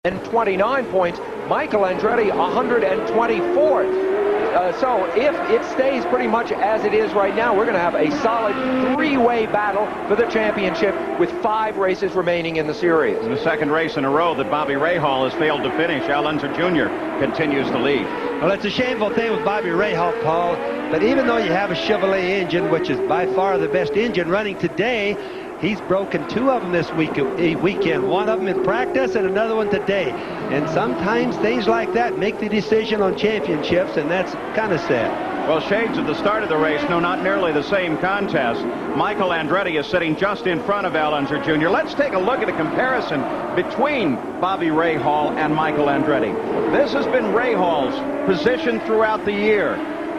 and 29 points. Michael Andretti 124th. So if it stays pretty much as it is right now, we're going to have a solid three-way battle for the championship with 5 races remaining in the series. In the second race in a row that Bobby Rahal has failed to finish, Al Unser Jr. continues to lead. Well, it's a shameful thing with Bobby Rahal, Paul, but even though you have a Chevrolet engine, which is by far the best engine running today, he's broken 2 of them this weekend. One of them in practice and another one today. And sometimes things like that make the decision on championships, and that's kind of sad. Well, shades at the start of the race, no, not nearly the same contest. Michael Andretti is sitting just in front of Al Unser Jr. Let's take a look at a comparison between Bobby Rahal and Michael Andretti. This has been Rahal's position throughout the year,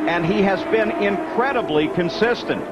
and he has been incredibly consistent.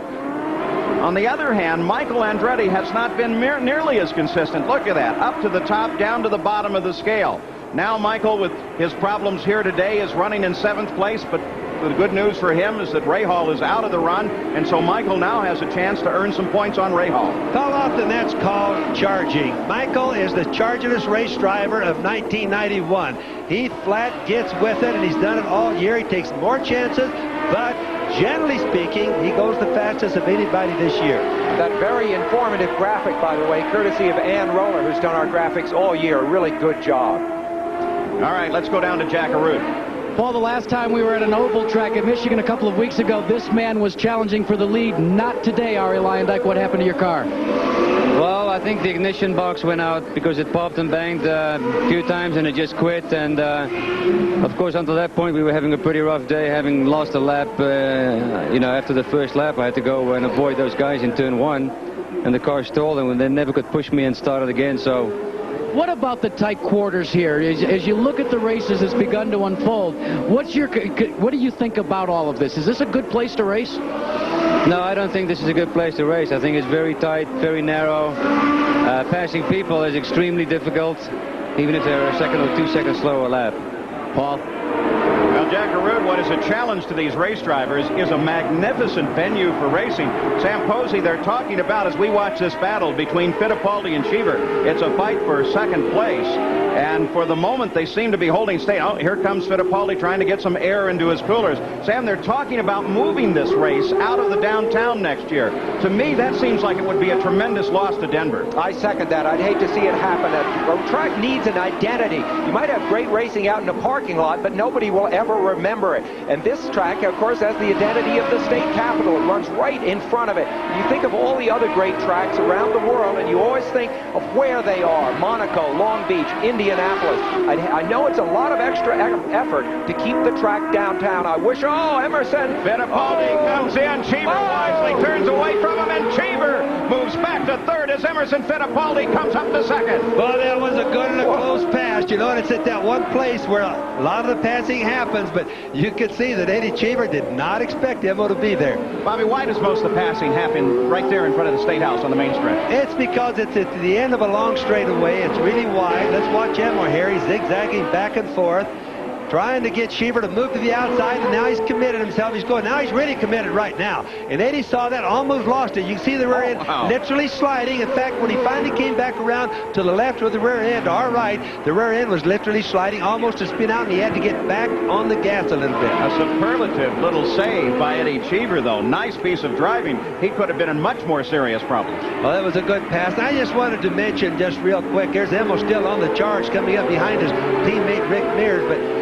On the other hand, Michael Andretti has not been nearly as consistent. Look at that, up to the top, down to the bottom of the scale. Now Michael, with his problems here today, is running in 7th place, but the good news for him is that Rahal is out of the run, and so Michael now has a chance to earn some points on Rahal. How often that's called charging. Michael is the chargingest race driver of 1991. He flat gets with it, and he's done it all year. He takes more chances, but generally speaking, he goes the fastest of anybody this year. That very informative graphic, by the way, courtesy of Ann Roller, who's done our graphics all year. A really good job. All right, let's go down to Jack Arute. Paul, the last time we were at an oval track at Michigan a couple of weeks ago, this man was challenging for the lead. Not today, Ari Leyendijk. What happened to your car? Well, I think the ignition box went out because it popped and banged a few times and it just quit. And of course, until that point, we were having a pretty rough day, having lost a lap. After the first lap, I had to go and avoid those guys in turn 1, and the car stalled, and they never could push me and start it again. So. What about the tight quarters here? As you look at the races that's begun to unfold, what do you think about all of this? Is this a good place to race? No, I don't think this is a good place to race. I think it's very tight, very narrow. Passing people is extremely difficult, even if they're a second or 2 seconds slower a lap. Paul? Well, Jack Arute, what is a challenge to these race drivers is a magnificent venue for racing. Sam Posey, they're talking about, as we watch this battle between Fittipaldi and Cheever, it's a fight for 2nd place. And for the moment, they seem to be holding steady. Oh, here comes Fittipaldi trying to get some air into his coolers. Sam, they're talking about moving this race out of the downtown next year. To me, that seems like it would be a tremendous loss to Denver. I second that. I'd hate to see it happen. A track needs an identity. You might have great racing out in a parking lot, but nobody will ever remember it. And this track, of course, has the identity of the state capitol. It runs right in front of it. You think of all the other great tracks around the world, and you always think of where they are. Monaco, Long Beach, Indianapolis. I know it's a lot of extra effort to keep the track downtown. I wish, Emerson. Fittipaldi comes in. Cheever wisely turns away from him, and Cheever moves back to 3rd as Emerson Fittipaldi comes up to 2nd. Well, that was a good and a close pass. You know, and it's at that one place where a lot of the passing happens, but you could see that Eddie Cheever did not expect Emmo to be there. Bobby, why does most of the passing happen right there in front of the State House on the main stretch? It's because it's at the end of a long straightaway. It's really wide. Let's watch Emmo here. He's zigzagging back and forth, trying to get Cheever to move to the outside, and now he's committed himself. Now he's really committed right now. And Eddie saw that, almost lost it. You can see the rear end literally sliding. In fact, when he finally came back around to the left with the rear end, to our right, the rear end was literally sliding almost to spin out, and he had to get back on the gas a little bit. A superlative little save by Eddie Cheever, though. Nice piece of driving. He could have been in much more serious problems. Well, that was a good pass. And I just wanted to mention just real quick, there's Emmo still on the charge coming up behind his teammate Rick Mears, but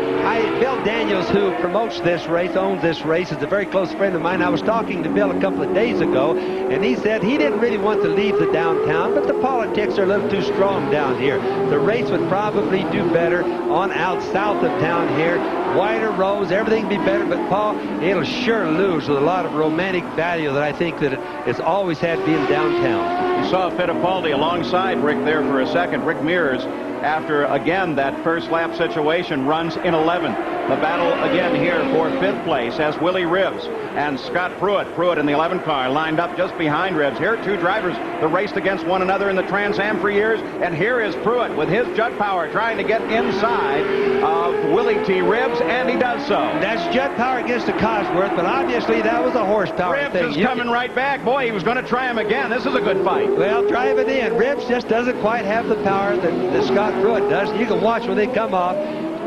Bill Daniels, who promotes this race, owns this race, is a very close friend of mine. I was talking to Bill a couple of days ago, and he said he didn't really want to leave the downtown, but the politics are a little too strong down here. The race would probably do better on out south of town here. Wider roads, everything would be better, but Paul, it'll sure lose with a lot of romantic value that I think that it's always had being downtown. You saw Fittipaldi alongside Rick there for a second. Rick Mears, after, again, that first lap situation, runs in 11th. The battle again here for 5th place as Willie Ribbs and Scott Pruitt. Pruitt in the 11 car lined up just behind Ribbs. Here, two drivers that raced against one another in the Trans Am for years. And here is Pruitt with his jet power trying to get inside of Willie T. Ribbs, and he does so. That's jet power against the Cosworth, but obviously that was a horsepower Ribbs thing. is coming right back. Boy, he was going to try him again. This is a good fight. Well, drive it in. Ribbs just doesn't quite have the power that Scott Pruitt does. You can watch when they come off.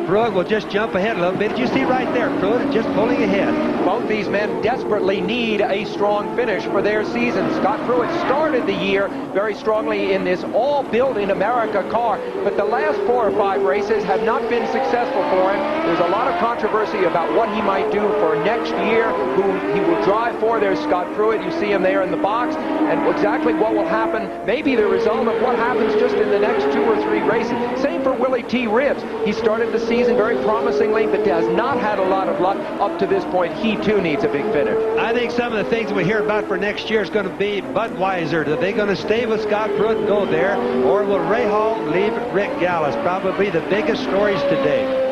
Pruitt will just jump ahead a little bit. You see right there, Pruitt just pulling ahead. Both these men desperately need a strong finish for their season. Scott Pruitt started the year very strongly in this all-built-in America car, but the last 4 or 5 races have not been successful for him. There's a lot of controversy about what he might do for next year, who he will drive for. There's Scott Pruitt. You see him there in the box, and exactly what will happen may be the result of what happens just in the next 2 or 3 races. Same for Willie T. Ribbs. He started the season very promisingly, but has not had a lot of luck up to this point. He too needs a big finish. I think some of the things we hear about for next year is going to be Budweiser. Are they going to stay with Scott Pruitt and go there, or will Ray Hall leave Rick Gallis? Probably the biggest stories today.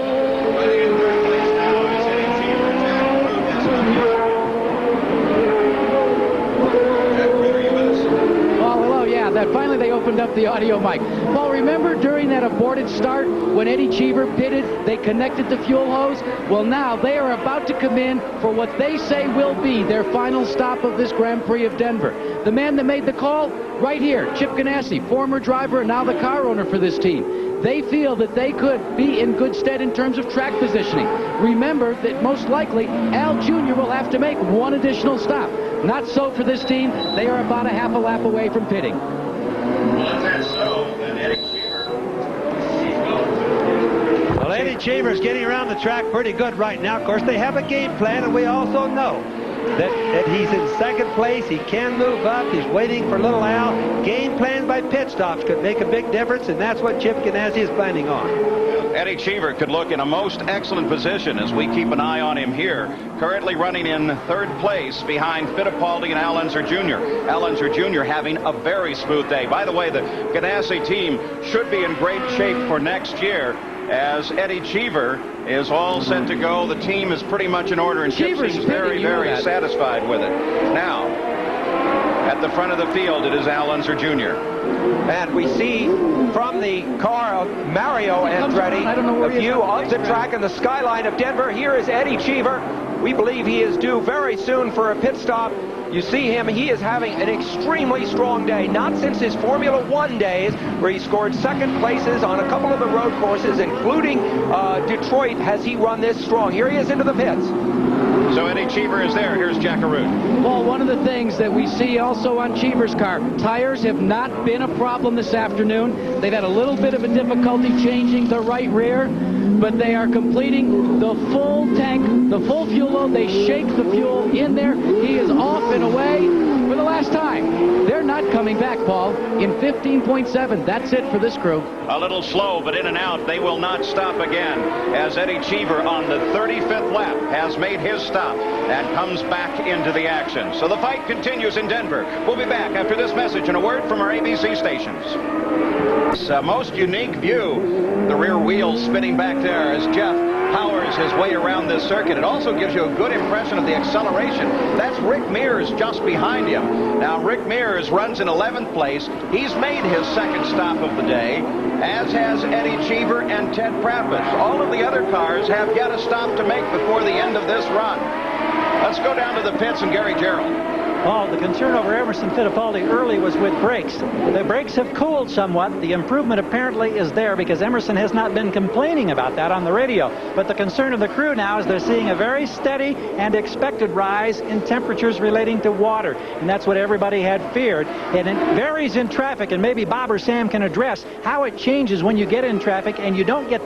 That finally they opened up the audio mic. Paul, remember during that aborted start when Eddie Cheever pitted, they connected the fuel hose? Well, now they are about to come in for what they say will be their final stop of this Grand Prix of Denver. The man that made the call, right here, Chip Ganassi, former driver and now the car owner for this team. They feel that they could be in good stead in terms of track positioning. Remember that most likely Al Jr. will have to make one additional stop. Not so for this team. They are about a half a lap away from pitting. Well, Eddie Cheever's getting around the track pretty good right now. Of course, they have a game plan, and we also know that he's in 2nd place. He can move up. He's waiting for little Al. Game plans by pit stops could make a big difference, and that's what Chip Ganassi is planning on. Eddie Cheever could look in a most excellent position as we keep an eye on him here. Currently running in 3rd place behind Fittipaldi and Al Unser Jr. Al Unser Jr. having a very smooth day. By the way, the Ganassi team should be in great shape for next year, as Eddie Cheever is all set to go. The team is pretty much in order, and Chip seems very, very satisfied with it. Now, at the front of the field, it is Al Unser Jr. And we see from the car of Mario Andretti a view of the track and the skyline of Denver. Here is Eddie Cheever. We believe he is due very soon for a pit stop. You see him, he is having an extremely strong day, not since his Formula One days, where he scored 2nd places on a couple of the road courses, including Detroit, has he run this strong. Here he is into the pits. So Eddie Cheever is there. Here's Jack Arute. Well, one of the things that we see also on Cheever's car, tires have not been a problem this afternoon. They've had a little bit of a difficulty changing the right rear, but they are completing the full tank, the full fuel load. They shake the fuel in there. He is off and away for the last time. They're not coming back, Paul, in 15.7. That's it for this crew. A little slow, but in and out. They will not stop again, as Eddie Cheever on the 35th lap has made his stop and comes back into the action. So the fight continues in Denver. We'll be back after this message and a word from our ABC stations. It's a most unique view. The rear wheels spinning back there as Jeff powers his way around this circuit. It also gives you a good impression of the acceleration. That's Rick Mears just behind him. Now, Rick Mears runs in 11th place. He's made his 2nd stop of the day, as has Eddie Cheever and Ted Prappis. All of the other cars have yet a stop to make before the end of this run. Let's go down to the pits and Gary Gerald. Paul, the concern over Emerson Fittipaldi early was with brakes. The brakes have cooled somewhat. The improvement apparently is there because Emerson has not been complaining about that on the radio. But the concern of the crew now is they're seeing a very steady and expected rise in temperatures relating to water. And that's what everybody had feared. And it varies in traffic, and maybe Bob or Sam can address how it changes when you get in traffic and you don't get